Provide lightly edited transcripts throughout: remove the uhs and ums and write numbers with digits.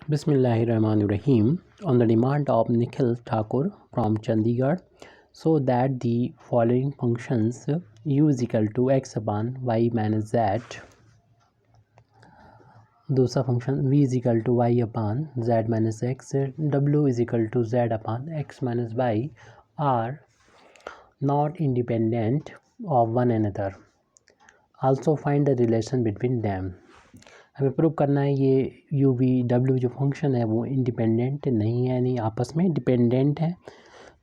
Bismillahirrahmanirrahim. On the demand of Nikhil Thakur from Chandigarh, so that the following functions u is equal to x upon y minus z, दूसरा function v is equal to y upon z minus x, w is equal to z upon x minus y are not independent of one another. Also find the relation between them. हमें prove करना है ये you V W जो function है वो independent नहीं है, यानी आपस में डिपेंडेंट है।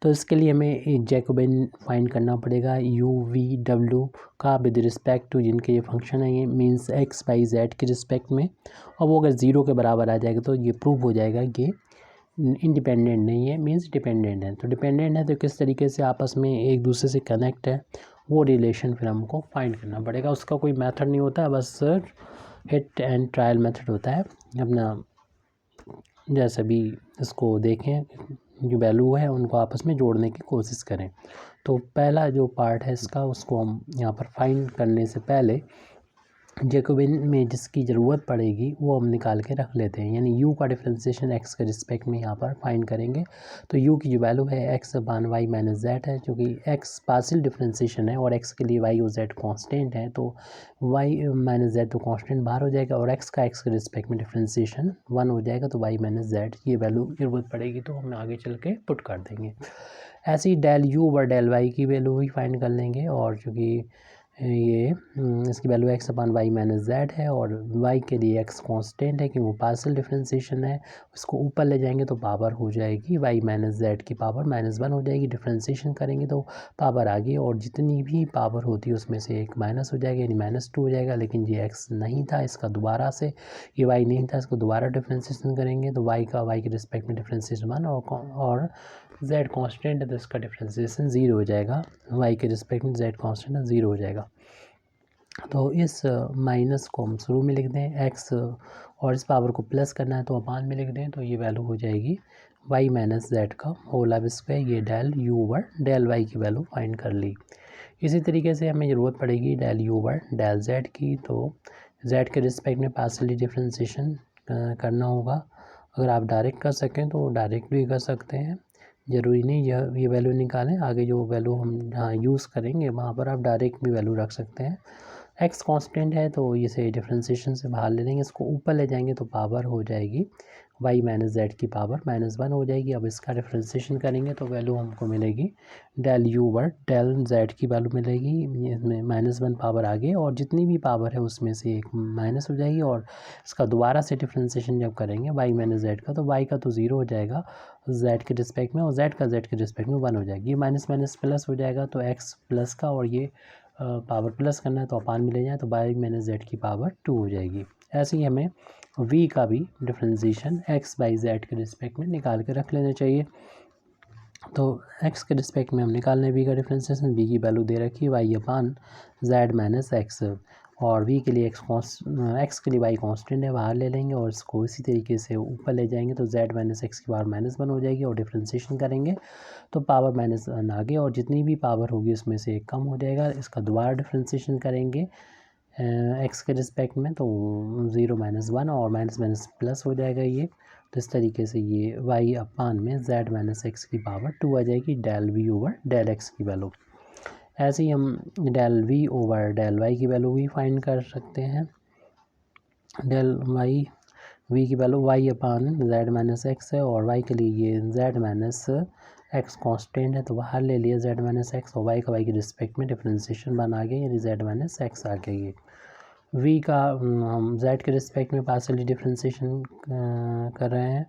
तो इसके लिए हमें एक जैकोबिन फाइंड करना पड़ेगा यू वी डब्ल्यू का विद रिस्पेक्ट टू जिनके ये फंक्शन है, ये मींस एक्स बाई जेड के रिस्पेक्ट में, और वो अगर ज़ीरो के बराबर आ जाएगा तो ये प्रूव हो जाएगा ये इंडिपेंडेंट नहीं है, मींस डिपेंडेंट है। तो डिपेंडेंट है तो किस तरीके से आपस में एक दूसरे से कनेक्ट है वो रिलेशन फिर हमको फाइंड करना पड़ेगा। उसका कोई मेथड नहीं होता, बस हिट एंड ट्रायल मेथड होता है। अपना जैसे भी इसको देखें, जो वैल्यू है उनको आपस में जोड़ने की कोशिश करें। तो पहला जो पार्ट है इसका उसको हम यहाँ पर फाइंड करने से पहले जैकोबिन में जिसकी ज़रूरत पड़ेगी वो हम निकाल के रख लेते हैं, यानी u का डिफ्रेंशिएशन x के रिस्पेक्ट में यहाँ पर फाइंड करेंगे। तो u की जो वैल्यू है x अपान y माइनस जेड है, जो कि x पार्शियल डिफ्रेंशिएशन है और x के लिए y और z कांस्टेंट है, तो y माइनस जेड तो कांस्टेंट बाहर हो जाएगा और x का x के रिस्पेक्ट में डिफ्रेंशिएशन 1 हो जाएगा, तो y माइनस जेड ये वैल्यू ज़रूरत पड़ेगी तो हम आगे चल के पुट कर देंगे। ऐसे ही del u over del y की वैल्यू भी फाइंड कर लेंगे, और चूँकि ये इसकी value x upon y minus z है और y के लिए x कांस्टेंट है क्योंकि वो पार्शियल डिफरेंशिएशन है, उसको ऊपर ले जाएंगे तो पावर हो जाएगी y माइनस जेड की पावर -1 हो जाएगी। डिफरेंशिएशन करेंगे तो पावर आ गई और जितनी भी पावर होती है उसमें से एक माइनस हो जाएगा, यानी -2 हो जाएगा। लेकिन ये x नहीं था, इसका दोबारा से ये y नहीं था, इसको दोबारा डिफरेंशिएशन करेंगे तो y के रिस्पेक्ट में डिफरेंशिएशन 1 और z कांस्टेंट है तो इसका डिफरेंशिएशन 0 हो जाएगा, y के रिस्पेक्ट में z कांस्टेंट है 0 हो जाएगा। तो इस माइनस को हम शुरू में लिख दें x और इस पावर को प्लस करना है तो अपान में लिख दें, तो ये वैल्यू हो जाएगी y माइनस जेड का होल अब स्क्वायर, ये del u over del y की वैल्यू फाइंड कर ली। इसी तरीके से हमें ज़रूरत पड़ेगी del u over del z की, तो z के रिस्पेक्ट में पार्शियली डिफरेंशिएशन करना होगा। अगर आप डायरेक्ट कर सकें तो डायरेक्ट भी कर सकते हैं, ज़रूरी नहीं ये वैल्यू निकालें। आगे जो वैल्यू हम जहाँ यूज़ करेंगे वहाँ पर आप डायरेक्ट भी वैल्यू रख सकते हैं। x कांस्टेंट है तो इसे डिफरेंशिएशन से बाहर ले लेंगे, इसको ऊपर ले जाएंगे तो पावर हो जाएगी y माइनस जेड की पावर -1 हो जाएगी। अब इसका डिफरेंशिएशन करेंगे तो वैल्यू हमको मिलेगी del u over del z की वैल्यू मिलेगी, इसमें -1 पावर आ गई और जितनी भी पावर है उसमें से एक माइनस हो जाएगी, और इसका दोबारा से डिफरेंशिएशन जब करेंगे y माइनस जेड का तो y का तो 0 हो जाएगा z के रिस्पेक्ट में और z का z के रिस्पेक्ट में 1 हो जाएगी। ये माइनस माइनस प्लस हो जाएगा तो x प्लस का, और ये पावर प्लस करना है तो अपान में ले जाए तो y माइनस जेड की पावर 2 हो जाएगी। ऐसे ही हमें v का भी डिफरेंशिएशन x बाई जेड के रिस्पेक्ट में निकाल के रख लेना चाहिए। तो x के रिस्पेक्ट में हम निकाल लें v का डिफरेंशिएशन, v की वैल्यू दे रखी है y upon Z minus x, और v के लिए x के लिए y कांस्टेंट है बाहर ले लेंगे और इसको इसी तरीके से ऊपर ले जाएंगे तो z माइनस एक्स की पावर -1 हो जाएगी और डिफरेंशिएशन करेंगे तो पावर -1 आ गई और जितनी भी पावर होगी उसमें से एक कम हो जाएगा। इसका दोबारा डिफरेंशिएशन करेंगे x के रिस्पेक्ट में तो 0 -1 और माइनस माइनस प्लस हो जाएगा ये, तो इस तरीके से ये y अपान में z माइनस एक्स की पावर 2 आ जाएगी del v over del x की वैल्यू। ऐसे ही हम del v over del y की वैल्यू भी फाइंड कर सकते हैं। डेल v की value y upon z minus x है और y के लिए ये z माइनस एक्स कांस्टेंट है तो बाहर ले लिया z माइनस एक्स और y का y के रिस्पेक्ट में डिफरेंशिएशन बना गया, यानी z माइनस एक्स आ गई है। v का हम z के रिस्पेक्ट में पार्शियली डिफरेंशिएशन कर रहे हैं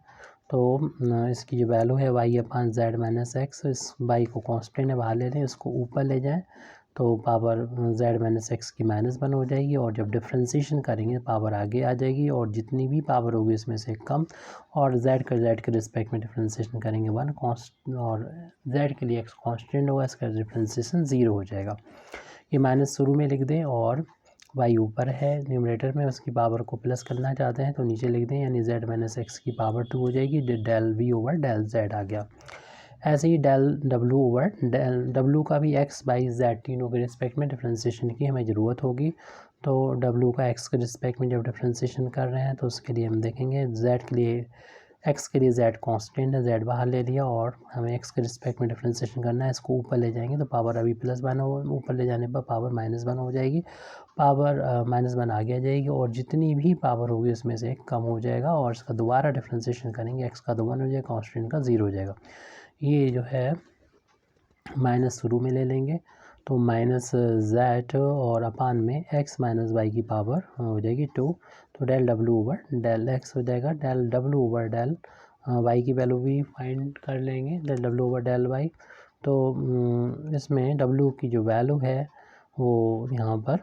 तो इसकी जो वैल्यू है y upon Z minus x, इस y को कांस्टेंट है बाहर ले लें, इसको ऊपर ले जाएं तो पावर z माइनस एक्स की -1 हो जाएगी और जब डिफरेंशिएशन करेंगे पावर आगे आ जाएगी और जितनी भी पावर होगी इसमें से कम, और z के रिस्पेक्ट में डिफरेंशिएशन करेंगे 1 कांस्टेंट और z के लिए x कांस्टेंट होगा, इसका डिफरेंशिएशन 0 हो जाएगा। ये माइनस शुरू में लिख दें और y ऊपर है न्यूमरेटर में, उसकी पावर को प्लस करना चाहते हैं तो नीचे लिख दें, यानी z माइनस एक्स की पावर 2 हो जाएगी, del v over del z आ गया। ऐसे ही del w over del w का भी x बाई z तीनों के रिस्पेक्ट में डिफरेंशिएशन की हमें ज़रूरत होगी, तो w का x के रिस्पेक्ट में जब डिफ्रेंशिएशन कर रहे हैं तो उसके लिए हम देखेंगे z के लिए x के लिए z कांस्टेंट है, z बाहर ले लिया और हमें x के रिस्पेक्ट में डिफ्रेंशिएशन करना है। इसको ऊपर ले जाएंगे तो पावर अभी +1 हो, ऊपर ले जाने पर पावर -1 हो जाएगी, पावर -1 आगे आ जाएगी और जितनी भी पावर होगी उसमें से एक कम हो जाएगा और इसका दोबारा डिफ्रेंशिएशन करेंगे, x का तो 1 हो जाएगा, कांस्टेंट का 0 हो जाएगा। ये जो है माइनस शुरू में ले लेंगे तो -z और अपान में x माइनस वाई की पावर हो जाएगी 2, तो del w over del x हो जाएगा। Del w over del y की वैल्यू भी फाइंड कर लेंगे, del w over del y। तो इसमें w की जो वैल्यू है वो यहाँ पर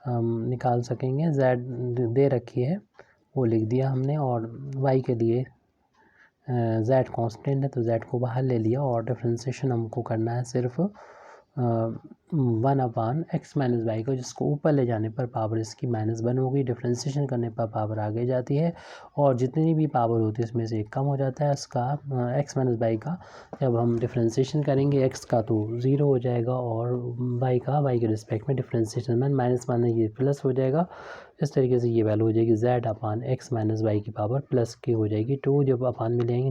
हम निकाल सकेंगे, z दे रखी है वो लिख दिया हमने और y के लिए z कांस्टेंट है तो z को बाहर ले लिया और डिफ्रेंशिएशन हमको करना है सिर्फ 1/x माइनस वाई को, जिसको ऊपर ले जाने पर पावर इसकी -1 होगी, डिफ्रेंशिएशन करने पर पावर आगे जाती है और जितनी भी पावर होती है इसमें से एक कम हो जाता है इसका x माइनस वाई का। जब हम डिफ्रेंशिएशन करेंगे x का तो 0 हो जाएगा और y के रिस्पेक्ट में डिफ्रेंशिएशन -1 ये प्लस हो जाएगा। इस तरीके से ये वैल्यू हो जाएगी z upon x minus y की पावर प्लस की हो जाएगी 2, जब अपान में लेंगे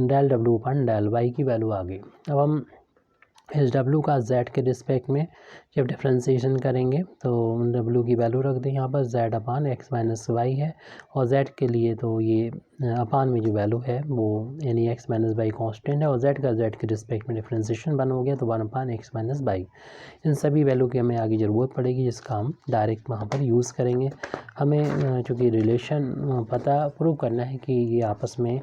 del w upon del y की वैल्यू आ गई। अब हम इस w का z के रिस्पेक्ट में जब डिफ्रेंशिएशन करेंगे तो w की वैल्यू रख दें यहाँ पर, z upon x minus Y है और z के लिए तो ये अपान में जो वैल्यू है वो यानी x माइनस वाई कॉन्स्टेंट है और z का z के रिस्पेक्ट में डिफ्रेंशिएशन बन हो गया तो 1 अपान x माइनस वाई। इन सभी वैल्यू की हमें आगे ज़रूरत पड़ेगी जिसका हम डायरेक्ट वहाँ पर यूज़ करेंगे। हमें चूँकि रिलेशन प्रूव करना है कि ये आपस में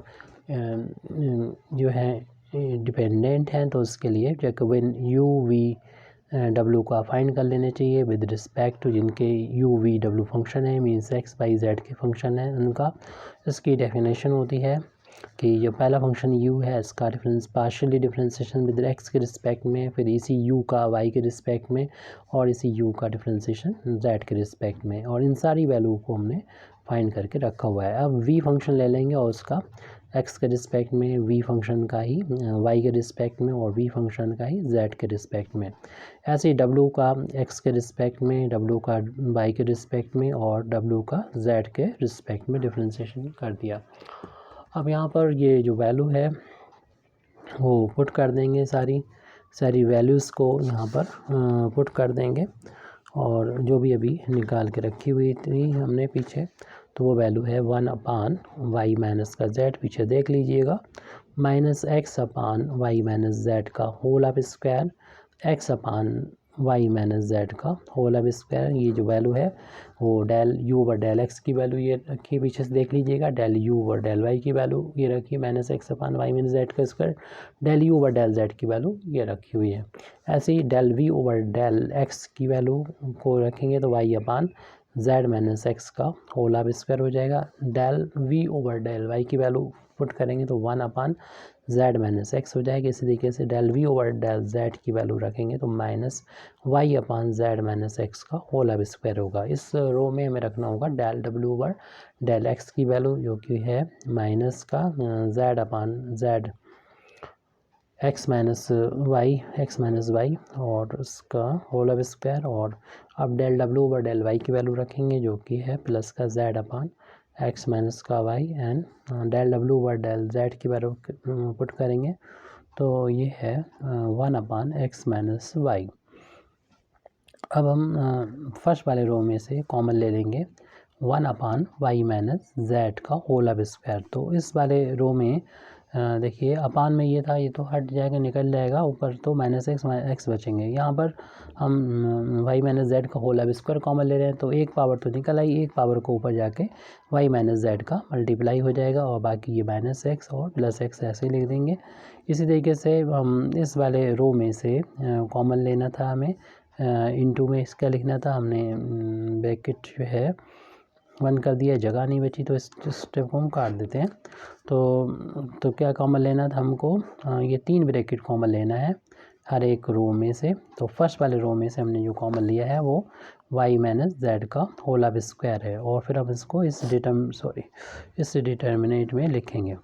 जो है डिपेंडेंट हैं तो उसके लिए जैकोबियन u v w का फाइंड कर लेने चाहिए विद रिस्पेक्ट टू जिनके u v w फंक्शन है, मीन्स x y z के फंक्शन है उनका। इसकी डेफिनेशन होती है कि जो पहला फंक्शन u है इसका पार्शियली डिफ्रेंशिएशन विद x के रिस्पेक्ट में, फिर इसी u का y के रिस्पेक्ट में और इसी u का डिफ्रेंशिएशन z के रिस्पेक्ट में, और इन सारी वैल्यू को हमने फाइंड करके रखा हुआ है। अब v फंक्शन ले लेंगे और उसका x के रिस्पेक्ट में, v फंक्शन का ही y के रिस्पेक्ट में और v फंक्शन का ही z के रिस्पेक्ट में। ऐसे ही w का x के रिस्पेक्ट में, w का y के रिस्पेक्ट में और w का z के रिस्पेक्ट में डिफ्रेंशिएशन कर दिया। अब यहाँ पर ये जो वैल्यू है वो पुट कर देंगे, सारी वैल्यूज़ को यहाँ पर पुट कर देंगे और जो भी अभी निकाल के रखी हुई थी हमने पीछे तो वो वैल्यू है 1 अपान वाई माइनस का z, पीछे देख लीजिएगा, -x upon y minus z का whole of square, x upon y minus z का होल ऑफ स्क्वायर। ये जो वैल्यू है वो del u over del x की वैल्यू ये रखी, पीछे से देख लीजिएगा, del u over del y की वैल्यू ये रखी, -x upon y minus z का square, del u over del z की वैल्यू ये रखी हुई है। ऐसे ही del v over del x की वैल्यू को रखेंगे तो y upon z minus x का होल ऑफ स्क्वायर हो जाएगा। Del v over del y की वैल्यू पुट करेंगे तो 1 अपान z माइनस x हो जाएगा। इसी तरीके से del v over del z की वैल्यू रखेंगे तो -y upon z minus x का होल ऑफ स्क्वायर होगा। इस रो में हमें रखना होगा del w over del x की वैल्यू जो कि है माइनस का z upon z x minus y और उसका होल ऑफ स्क्वायर, और अब del w over del y की वैल्यू रखेंगे जो कि है प्लस का z अपान x माइनस का y and del w over del z की वैल्यू पुट करेंगे तो ये है 1 अपान x माइनस y। अब हम फर्स्ट वाले रो में से कॉमन ले लेंगे 1 अपान वाई माइनस z का होल ऑफ स्क्वायर। तो इस वाले रो में देखिए अपान में ये था, ये तो हट जाएगा, निकल जाएगा, ऊपर तो -x बचेंगे। यहाँ पर हम y माइनस z का होल ऑफ स्क्वायर कॉमन ले रहे हैं तो एक पावर तो निकल आई, एक पावर को ऊपर जाके y माइनस z का मल्टीप्लाई हो जाएगा और बाकी ये -x और +x ऐसे ही लिख देंगे। इसी तरीके से हम इस वाले रो में से कॉमन लेना था हमें, इनटू में इसका लिखना था, हमने ब्रैकेट जो है 1 कर दिया, जगह नहीं बची तो इस स्टेप को हम काट देते हैं। तो क्या कॉमन लेना था हमको, ये 3 ब्रैकेट कॉमन लेना है हर एक रो में से। तो फर्स्ट वाले रो में से हमने जो कॉमन लिया है वो y माइनस z का होल ऑफ स्क्वायर है और फिर हम इसको इस डिटर्मिनेंट में लिखेंगे।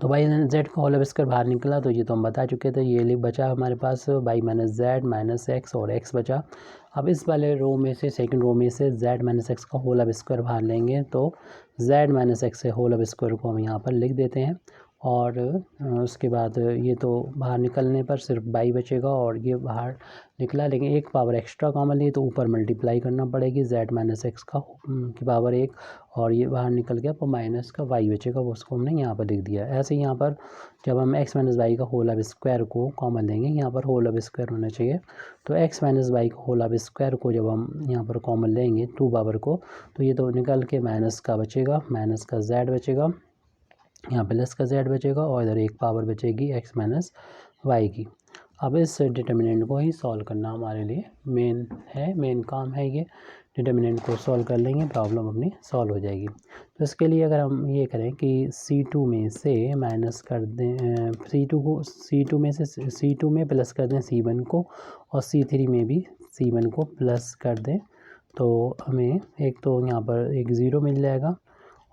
तो वाई जेड का होल स्क्वायर बाहर निकला, तो ये तो हम बता चुके थे। ये बचा हमारे पास y minus z minus x और एक्स बचा। अब इस वाले रो में से, सेकंड रो में से जेड माइनस एक्स का होल स्क्वायर बाहर लेंगे, तो जेड माइनस एक्स से होल स्क्वायर को हम यहाँ पर लिख देते हैं। और उसके बाद ये तो बाहर निकलने पर सिर्फ बाई बचेगा, और ये बाहर निकला, लेकिन एक पावर एक्स्ट्रा कॉमन ली तो ऊपर मल्टीप्लाई करना पड़ेगी जेड माइनस एक्स का की पावर 1, और ये बाहर निकल गया तो माइनस का वाई बचेगा, उसको हमने यहाँ पर लिख दिया। ऐसे यहाँ पर जब हम एक्स माइनस वाई का होल स्क्वायर को कॉमन लेंगे, यहाँ पर होल स्क्वायर होना चाहिए, तो एक्स माइनस वाई का होल स्क्वायर को जब हम यहाँ पर कॉमन लेंगे 2 पावर को, तो ये तो निकल के माइनस का बचेगा, माइनस का जेड बचेगा, यहाँ प्लस का जेड बचेगा, और इधर एक पावर बचेगी एक्स माइनस वाई की। अब इस डिटर्मिनेंट को ही सॉल्व करना हमारे लिए मेन काम है। ये डिटर्मिनेंट को सॉल्व कर लेंगे, प्रॉब्लम अपनी सॉल्व हो जाएगी। तो इसके लिए अगर हम ये करें कि C2 में से माइनस कर दें C2 में से C2 में प्लस कर दें C1 को, और C3 में भी C1 को प्लस कर दें, तो हमें एक तो यहाँ पर एक ज़ीरो मिल जाएगा,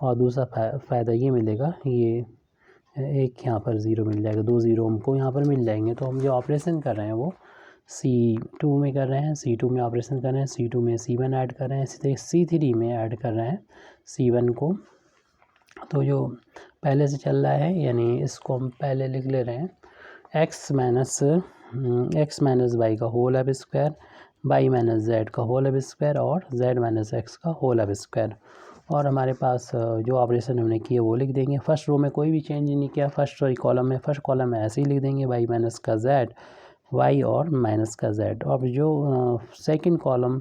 और दूसरा फ़ायदा ये मिलेगा, ये एक यहाँ पर ज़ीरो मिल जाएगा, 2 ज़ीरो हमको यहाँ पर मिल जाएंगे। तो हम जो ऑपरेशन कर रहे हैं वो C2 में कर रहे हैं, C2 में ऑपरेशन कर रहे हैं, C2 में C1 ऐड कर रहे हैं, इसी तरह C3 में ऐड कर रहे हैं C1 को। तो जो पहले से चल रहा है, यानी इसको हम पहले लिख ले रहे हैं एक्स माइनस वाई का whole square, y minus z का होल स्क्वायर, और जेड माइनस एक्स का होल स्क्वायर। और हमारे पास जो ऑपरेशन हमने किए वो लिख देंगे। फर्स्ट रो में कोई भी चेंज नहीं किया, फर्स्ट कॉलम में ऐसे ही लिख देंगे वाई माइनस का जेड, वाई और माइनस का जेड। और जो सेकंड कॉलम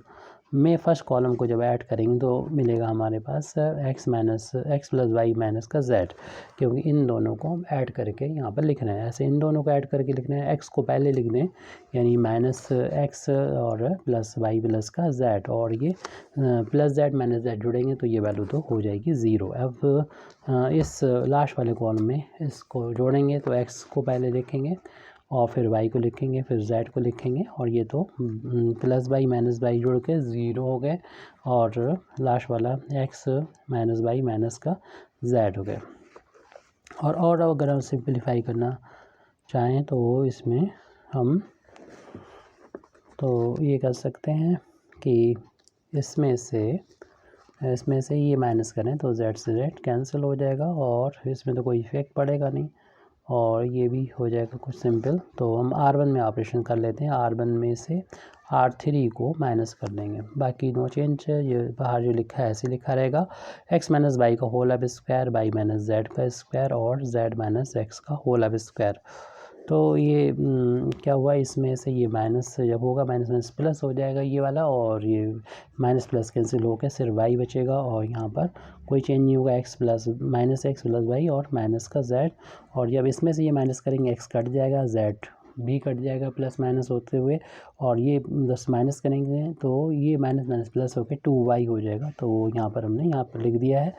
में फर्स्ट कॉलम को जब ऐड करेंगे तो मिलेगा हमारे पास एक्स प्लस वाई माइनस का जेड, क्योंकि इन दोनों को हम ऐड करके यहाँ पर लिख रहे हैं। ऐसे इन दोनों को ऐड करके लिखना है, एक्स को पहले लिख दें, यानी माइनस एक्स और प्लस वाई प्लस का जेड, और ये प्लस जेड माइनस जेड जुड़ेंगे तो ये वैल्यू तो हो जाएगी ज़ीरो। अब इस लास्ट वाले कॉलम में इसको जोड़ेंगे, तो एक्स को पहले लिखेंगे, और फिर वाई को लिखेंगे, फिर जेड को लिखेंगे, और ये तो प्लस वाई माइनस वाई जुड़ के ज़ीरो हो गए, और लास्ट वाला एक्स माइनस वाई माइनस का जेड हो गए। और अगर हम सिंप्लीफाई करना चाहें तो इसमें हम तो ये कर सकते हैं कि इसमें से ये माइनस करें तो जेड से जेड कैंसिल हो जाएगा, और इसमें तो कोई इफेक्ट पड़ेगा नहीं, और ये भी हो जाएगा कुछ सिंपल। तो हम R1 में ऑपरेशन कर लेते हैं, R1 में से R3 को माइनस कर देंगे, बाकी नो चेंज। ये बाहर जो लिखा है ऐसे लिखा रहेगा, एक्स माइनस वाई का whole square, y minus z का स्क्वायर, और जेड माइनस एक्स का होल स्क्वायर। तो ये क्या हुआ, इसमें से ये माइनस जब होगा, माइनस माइनस प्लस हो जाएगा ये वाला, और ये माइनस प्लस कैंसिल होकर सिर्फ वाई बचेगा, और यहाँ पर कोई चेंज नहीं होगा, एक्स प्लस वाई और माइनस का जेड। और जब इसमें से ये माइनस करेंगे एक्स कट जाएगा, जेड भी कट जाएगा प्लस माइनस होते हुए, और ये 10 माइनस करेंगे तो ये माइनस माइनस प्लस होकर 2y हो जाएगा। तो यहाँ पर हमने यहाँ पर लिख दिया है,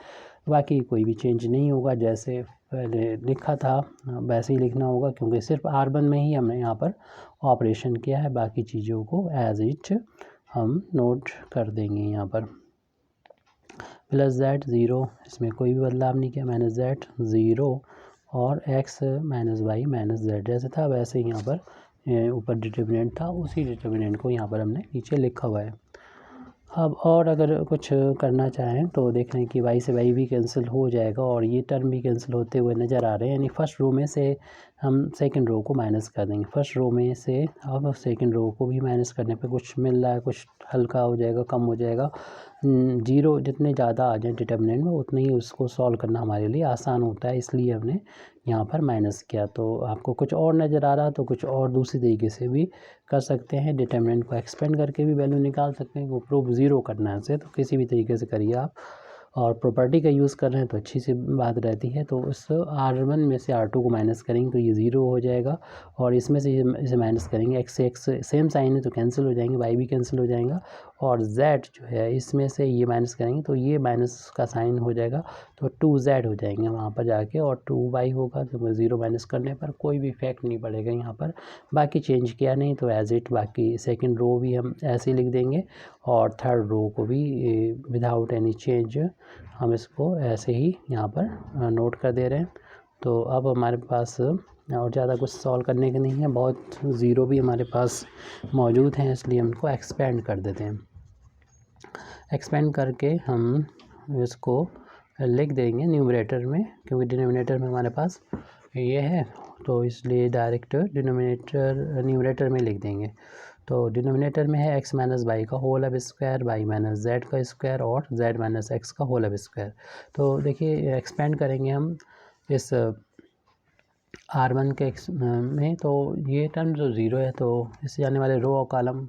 बाकी कोई भी चेंज नहीं होगा, जैसे पहले लिखा था वैसे ही लिखना होगा, क्योंकि सिर्फ R1 में ही हमने यहाँ पर ऑपरेशन किया है, बाकी चीज़ों को एज इट हम नोट कर देंगे। यहाँ पर प्लस जेड ज़ीरो, इसमें कोई भी बदलाव नहीं किया, माइनस जेड ज़ीरो, और x minus y minus z जैसे था वैसे ही यहाँ पर ऊपर डिटर्मिनेंट था, उसी डिटर्मिनेंट को यहाँ पर हमने नीचे लिखा हुआ है। अब और अगर कुछ करना चाहें तो देख रहे हैं कि वाई से वाई भी कैंसिल हो जाएगा, और ये टर्म भी कैंसिल होते हुए नज़र आ रहे हैं, यानी फर्स्ट रो में से हम सेकंड रो को माइनस कर देंगे, फर्स्ट रो में से अब सेकंड रो को भी माइनस करने पे कुछ मिल रहा है, कुछ हल्का हो जाएगा, कम हो जाएगा। जीरो जितने ज़्यादा आ जाए डिटर्मिनेंट में उतने ही उसको सॉल्व करना हमारे लिए आसान होता है, इसलिए हमने यहाँ पर माइनस किया। तो आपको कुछ और नज़र आ रहा तो कुछ और दूसरी तरीके से भी कर सकते हैं, डिटर्मिनेंट को एक्सपेंड करके भी वैल्यू निकाल सकते हैं। वो प्रूफ ज़ीरो करना है उसे, तो किसी भी तरीके से करिए आप, और प्रॉपर्टी का यूज़ कर रहे हैं तो अच्छी सी बात रहती है। तो उस R1 में से R2 को माइनस करेंगे तो ये ज़ीरो हो जाएगा, और इसमें से इसे माइनस करेंगे, एक्स से एक्स सेम साइन है तो कैंसिल हो जाएंगे, वाई भी कैंसिल हो जाएगा, और जेड जो है इसमें से ये माइनस करेंगे तो ये माइनस का साइन हो जाएगा, तो 2z हो जाएंगे वहाँ पर जाके, और 2y होगा, तो ज़ीरो माइनस करने पर कोई भी इफेक्ट नहीं पड़ेगा यहाँ पर। बाकी चेंज किया नहीं तो एज इट, बाकी सेकंड रो भी हम ऐसे ही लिख देंगे, और थर्ड रो को भी विदाउट एनी चेंज हम इसको ऐसे ही यहाँ पर नोट कर दे रहे हैं। तो अब हमारे पास और ज़्यादा कुछ सॉल्व करने के नहीं है, बहुत ज़ीरो भी हमारे पास मौजूद हैं, इसलिए हम इनको एक्सपेंड कर देते हैं। एक्सपेंड करके हम इसको लिख देंगे न्यूमरेटर में, क्योंकि डिनोमिनेटर में हमारे पास ये है, तो इसलिए डायरेक्ट न्यूमरेटर में लिख देंगे। तो डिनोमिनेटर में है x माइनस वाई का होल अब स्क्वायर, वाई माइनस जेड का स्क्वायर और z माइनस एक्स का होल अब स्क्वायर। तो देखिए एक्सपेंड करेंगे हम इस R1 के x में, तो ये टर्म जो ज़ीरो है तो इससे आने वाले रो और कॉलम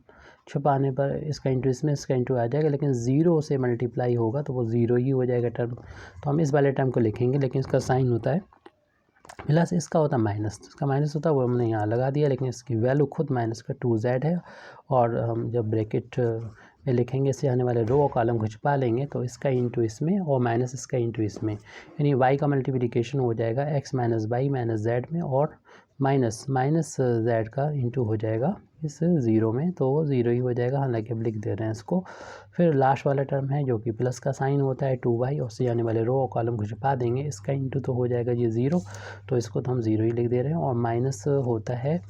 छुपाने पर इसका इंटू इसमें, इसका इंटू आ जाएगा, लेकिन ज़ीरो से मल्टीप्लाई होगा तो वो ज़ीरो ही हो जाएगा टर्म। तो हम इस वाले टर्म को लिखेंगे, लेकिन इसका साइन होता है प्लस, इसका होता है माइनस, इसका माइनस होता है, वो हमने यहाँ लगा दिया, लेकिन इसकी वैल्यू खुद माइनस का 2z है। और हम जब ब्रैकेट में लिखेंगे इससे आने वाले रो और कॉलम को छुपा लेंगे, तो इसका इंटू इसमें और माइनस इसका इंटू इसमें, यानी y का मल्टीप्लिकेशन हो जाएगा x minus y minus z में, और माइनस जेड का इंटू हो जाएगा इस ज़ीरो में, तो वो ज़ीरो ही हो जाएगा, हालांकि अब लिख दे रहे हैं इसको। फिर लास्ट वाला टर्म है जो कि प्लस का साइन होता है 2y, और से आने वाले रो और कॉलम को छुपा देंगे, इसका इंटू तो हो जाएगा ये ज़ीरो, तो इसको तो हम ज़ीरो ही लिख दे रहे हैं। और माइनस होता है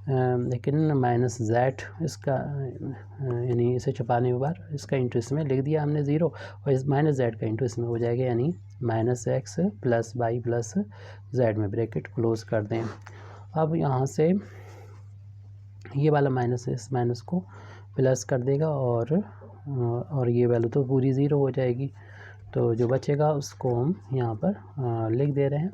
लेकिन माइनस जेड इसका, यानी इसे छुपाने के बाद इसका इंटू इसमें लिख दिया हमने ज़ीरो, और इस माइनस जेड का इंटू इसमें हो जाएगा, यानी minus x plus y plus z में ब्रैकेट क्लोज कर दें। अब यहाँ से ये वाला माइनस इस माइनस को प्लस कर देगा, और ये वैल्यू तो पूरी ज़ीरो हो जाएगी, तो जो बचेगा उसको हम यहाँ पर लिख दे रहे हैं।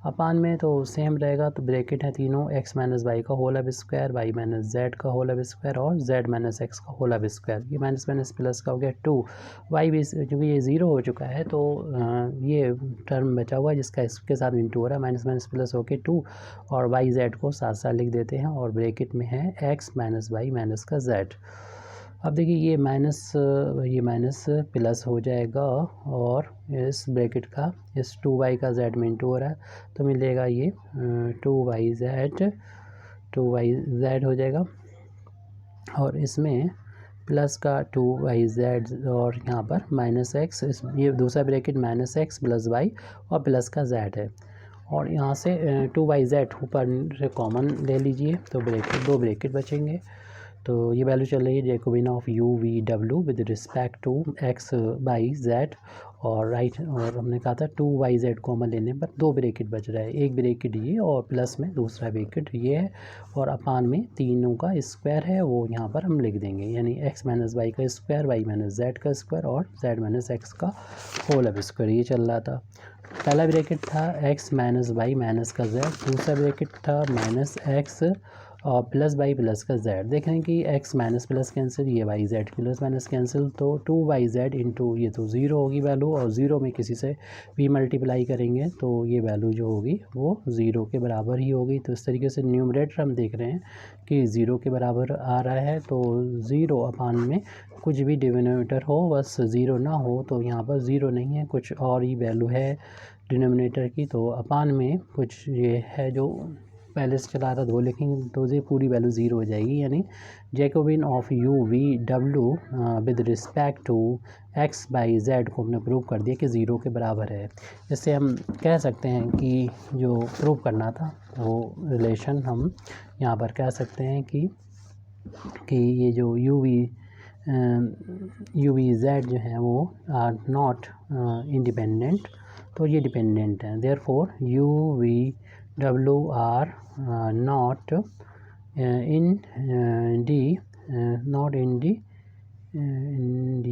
अपान में तो सेम रहेगा, तो ब्रैकेट है तीनों, x माइनस वाई का होल अब स्क्वायर, वाई माइनस जेड का होल अब स्क्वायर और z माइनस एक्स का होल अब स्क्वायर। ये माइनस माइनस प्लस का हो गया 2, वाई भी क्योंकि ये ज़ीरो हो चुका है तो ये टर्म बचा हुआ है जिसका इसके साथ इंटू हो रहा है, माइनस माइनस प्लस हो के 2, और वाई जेड को साथ साथ लिख देते हैं, और ब्रैकेट में है x माइनस वाई माइनस का z। अब देखिए ये माइनस प्लस हो जाएगा, और इस ब्रैकेट का इस 2y का z में इंटू हो रहा है, तो मिलेगा ये 2yz हो जाएगा, और इसमें प्लस का 2yz, और यहाँ पर माइनस एक्स, ये दूसरा bracket minus x plus y और प्लस का z है, और यहाँ से 2yz ऊपर से कॉमन ले लीजिए, तो दो ब्रैकेट बचेंगे। तो ये वैल्यू चल रही है Jacobian of u v w with respect to x by z, और हमने कहा था 2yz कॉमन लेने पर दो ब्रैकेट बच रहा है, एक ब्रैकेट ये और प्लस में दूसरा ब्रैकेट ये है, और अपान में तीनों का स्क्वायर है वो यहाँ पर हम लिख देंगे, यानी x माइनस वाई का स्क्वायर, वाई माइनस जेड का स्क्वायर और z माइनस एक्स का होल अब स्क्वायर। ये चल रहा था, पहला ब्रैकेट था x माइनस वाई माइनस का z, दूसरा ब्रैकेट था माइनस एक्स और प्लस वाई प्लस का z। देख रहे हैं कि x माइनस प्लस कैंसिल, ये y z plus minus cancel, तो 2yz इंटू ये तो ज़ीरो होगी वैल्यू, और ज़ीरो में किसी से भी मल्टीप्लाई करेंगे तो ये वैल्यू जो होगी वो ज़ीरो के बराबर ही होगी। तो इस तरीके से न्यूमरेटर हम देख रहे हैं कि ज़ीरो के बराबर आ रहा है, तो ज़ीरो अपान में कुछ भी डिनोमिनेटर हो बस ज़ीरो ना हो, तो यहाँ पर ज़ीरो नहीं है, कुछ और ही वैल्यू है डिनोमिनेटर की, तो अपान में कुछ ये है जो पहले से चला था, वो लिखेंगे तो ये पूरी वैल्यू ज़ीरो हो जाएगी, यानी Jacobian of u v w with respect to x by z को हमने प्रूव कर दिया कि ज़ीरो के बराबर है। इससे हम कह सकते हैं कि जो प्रूव करना था वो रिलेशन हम यहाँ पर कह सकते हैं कि ये जो u v z जो है वो आर नॉट इंडिपेंडेंट, तो ये डिपेंडेंट है, therefore u v w are not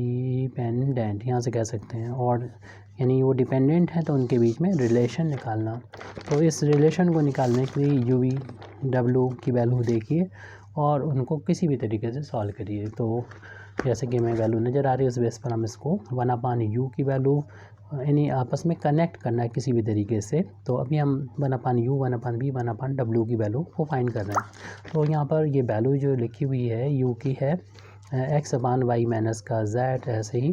independent, यहाँ से कह सकते हैं, और यानी वो डिपेंडेंट है तो उनके बीच में रिलेशन निकालना। तो इस रिलेशन को निकालने के लिए u v w की वैल्यू देखिए और उनको किसी भी तरीके से सॉल्व करिए। तो जैसे कि हमें वैल्यू नज़र आ रही है उस बेस पर हम इसको 1/u की वैल्यू यानी आपस में कनेक्ट करना है किसी भी तरीके से। तो अभी हम 1/u 1/v 1/w की वैल्यू को फाइंड कर रहे हैं। तो यहाँ पर ये वैल्यू जो लिखी हुई है u की है x/y माइनस का z, ऐसे ही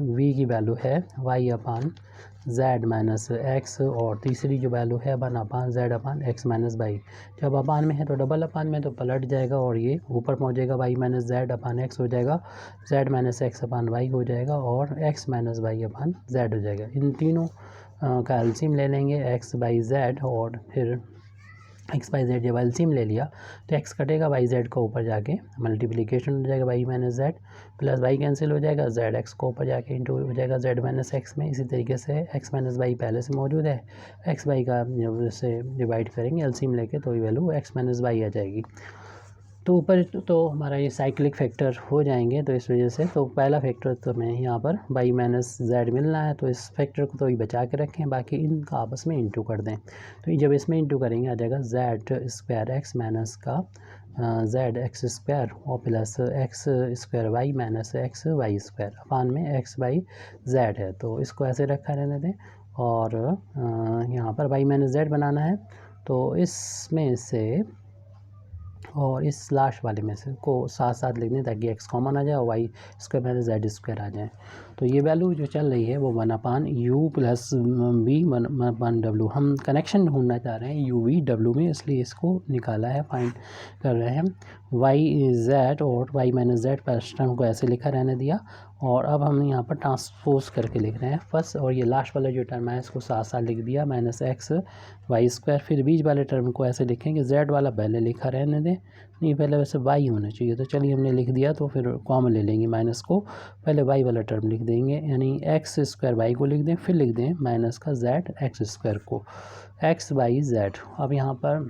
v की वैल्यू है y/z माइनस x, और तीसरी जो वैल्यू है 1/z/x माइनस y। जब अपान में है तो डबल अपान में तो पलट जाएगा और ये ऊपर पहुँचेगा, y माइनस z/x हो जाएगा, z माइनस x/y हो जाएगा और x माइनस y/z हो जाएगा। इन तीनों का एलसीएम ले लेंगे एक्स बाई जेड, और फिर एक्स बाई जेड जब एलसीएम ले लिया तो एक्स कटेगा बाई जेड को ऊपर जाके मल्टीप्लिकेशन हो जाएगा y minus z, plus y cancel हो जाएगा, जेड एक्स को ऊपर जाके इंटू हो जाएगा जेड माइनस एक्स में। इसी तरीके से एक्स माइनस वाई पहले से मौजूद है, एक्स वाई का जब से डिवाइड करेंगे एलसीएम लेके तो ये वैल्यू एक्स माइनस वाई आ जाएगी। तो ऊपर तो हमारा ये साइक्लिक फैक्टर हो जाएंगे, तो इस वजह से तो पहला फैक्टर तो हमें यहाँ पर वाई माइनस जेड मिलना है, तो इस फैक्टर को तो ही बचा के रखें, बाकी इनका आपस में इंटू कर दें। तो जब इसमें इंटू करेंगे आ जाएगा जेड स्क्वायर एक्स माइनस का जेड एक्स स्क्वायर और plus x square y minus x y square अपान में एक्स बाई जेड है। तो इसको ऐसे रखा रहने दें, और यहाँ पर वाई माइनस जेड बनाना है, तो इसमें से और इस लास्ट वाले में से को साथ साथ लिख दें ताकि एक्स कॉमन आ जाए और y square minus z square आ जाए। तो ये वैल्यू जो चल रही है वो 1 यू प्लस वी 1 डब्ल्यू, हम कनेक्शन ढूंढना चाह रहे हैं यू वी डब्ल्यू में, इसलिए इसको निकाला है, फाइंड कर रहे हैं। वाई जेड और y minus z first term को ऐसे लिखा रहने दिया, और अब हम यहाँ पर ट्रांसपोज करके लिख रहे हैं फर्स्ट, और ये लास्ट वाला जो टर्म है इसको साथ साथ लिख दिया माइनस एक्स वाई स्क्वायर। फिर बीच वाले टर्म को ऐसे लिखेंगे, जेड वाला पहले लिखा रहने दें, नहीं पहले वैसे वाई होना चाहिए, तो चलिए हमने लिख दिया, तो फिर कॉमन ले लेंगे माइनस को, पहले वाई वाला टर्म लिख देंगे, यानी एक्स स्क्वायर वाई को लिख दें, फिर लिख दें माइनस का जेड एक्स स्क्वायर को एक्स बाई जेड। अब यहाँ पर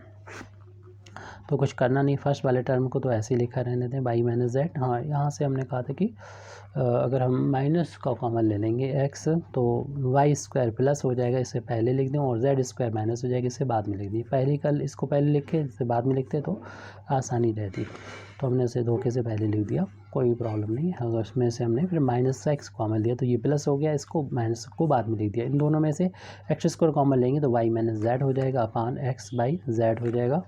तो कुछ करना नहीं, फर्स्ट वाले टर्म को तो ऐसे ही लिखा रहने दें वाई माइनस जेड। हाँ, यहाँ से हमने कहा था कि अगर हम माइनस का कॉमन ले लेंगे एक्स तो वाई स्क्वायर प्लस हो जाएगा, इससे पहले लिख दें, और जेड स्क्वायर माइनस हो जाएगा, इससे बाद में लिख दी। पहले कल इसको पहले लिखे, इससे बाद में लिखते तो आसानी रहती, तो हमने इसे धोखे से पहले लिख दिया, कोई प्रॉब्लम नहीं है। अगर उसमें से हमने फिर माइनस एक्स कॉमन लिया तो ये प्लस हो गया, इसको माइनस को बाद में लिख दिया। इन दोनों में से एक्स स्क्वायर कॉमन लेंगे तो वाई माइनस जेड हो जाएगा अपान एक्स बाई जेड हो जाएगा।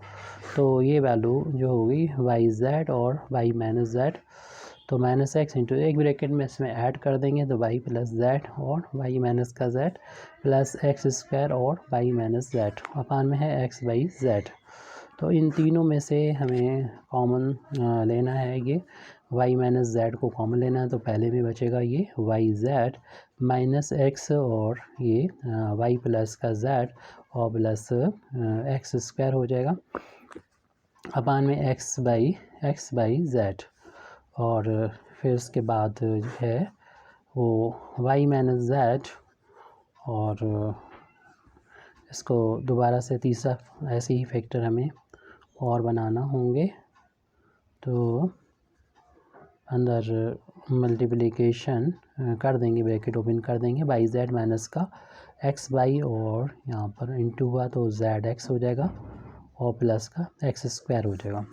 तो ये वैल्यू जो होगी वाई जेड और वाई माइनस जेड, तो माइनस एक्स इंटू एक ब्रैकेट में इसमें ऐड कर देंगे तो वाई प्लस जेड और वाई माइनस का जेड प्लस एक्स स्क्वायर और वाई माइनस जेड अपान में है एक्स बाई जेड। तो इन तीनों में से हमें कॉमन लेना है, ये वाई माइनस जेड को कॉमन लेना है, तो पहले में बचेगा ये वाई जेड माइनस एक्स और ये वाई प्लस का जेड और प्लस एक्स स्क्वायर हो जाएगा अपान में एक्स बाई जेड। और फिर उसके बाद जो है वो वाई माइनस जेड, और इसको दोबारा से तीसरा ऐसे ही फैक्टर हमें और बनाना होंगे, तो अंदर मल्टीप्लिकेशन कर देंगे, ब्रैकेट ओपन कर देंगे, बाई जेड माइनस का एक्स बाई और यहाँ पर इंटू हुआ तो जेड एक्स हो जाएगा और प्लस का एक्स स्क्वायर हो जाएगा।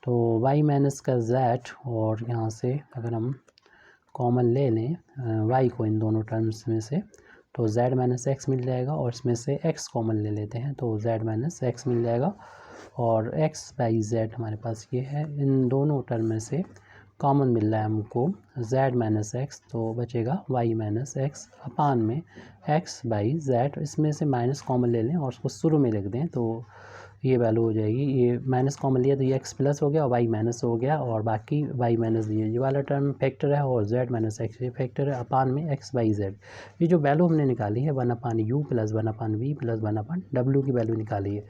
तो y माइनस का z, और यहाँ से अगर हम कॉमन ले लें y को इन दोनों टर्म्स में से तो z माइनस एक्स मिल जाएगा, और इसमें से x कॉमन ले लेते हैं तो z माइनस एक्स मिल जाएगा, और x बाई z हमारे पास ये है। इन दोनों टर्म में से कॉमन मिल रहा है हमको z माइनस एक्स, तो बचेगा y माइनस एक्स अपान में x बाई z। इसमें से माइनस कॉमन ले लें और उसको शुरू में लिख दें, तो ये वैल्यू हो जाएगी, ये माइनस कॉमन लिया तो ये x प्लस हो गया और y माइनस हो गया, और बाकी y माइनस ये वाला टर्म फैक्टर है और z माइनस एक्स ये फैक्टर है अपान में x बाई जेड। ये जो वैल्यू हमने निकाली है 1/u plus 1/v plus 1/w की वैल्यू निकाली है,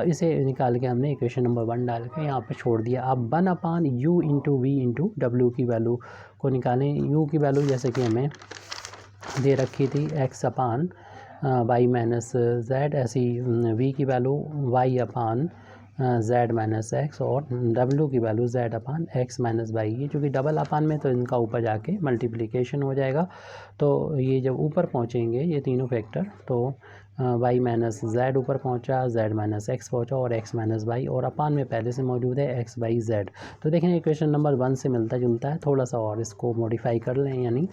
इसे निकाल के हमने इक्वेशन नंबर 1 डाल के यहाँ पर छोड़ दिया। अब 1/u इंटू वी इंटू डब्ल्यू की वैल्यू को निकालें। u की वैल्यू जैसे कि हमें दे रखी थी x upon y minus Z, ऐसी v की value y upon Z minus x और w की value z upon x minus Y. ये चूँकि डबल अपान में तो इनका ऊपर जाके मल्टीप्लिकेशन हो जाएगा, तो ये जब ऊपर पहुँचेंगे ये तीनों फैक्टर तो y माइनस जेड ऊपर पहुँचा, z माइनस एक्स पहुँचा और x माइनस वाई, और अपान में पहले से मौजूद है x बाई जेड। तो देखें इक्वेशन नंबर 1 से मिलता जुलता है, थोड़ा सा और इसको मॉडिफाई कर लें, यानी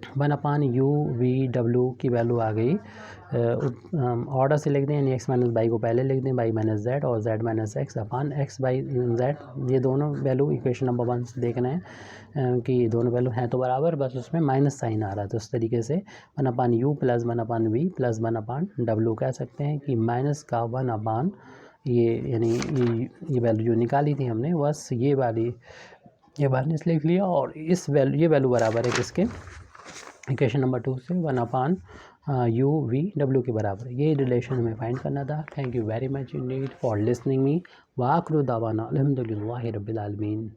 1/u v w की वैल्यू आ गई, ऑर्डर से लिख दें, यानी x माइनस वाई को पहले लिख दें, वाई माइनस जेड और z minus x upon x by Z. ये दोनों वैल्यू इक्वेशन नंबर 1 से देखना है कि दोनों वैल्यू हैं तो बराबर, बस उसमें माइनस साइन आ रहा है, तो उस तरीके से 1/u plus 1/v plus 1/w कह सकते हैं कि माइनस का 1/, ये यानी ये वैल्यू जो निकाली थी हमने बस ये वाली, ये माइनस लिख लिया, और इस वैल्यू ये वैल्यू बराबर है किसके, इक्वेशन नंबर 2 से 1 यू वी डब्ल्यू के बराबर। ये रिलेशन हमें फाइंड करना था। Thank you very much indeed for listening me. वाखिर दावाना अल्हम्दुलिल्लाहि रब्बिल आलमीन।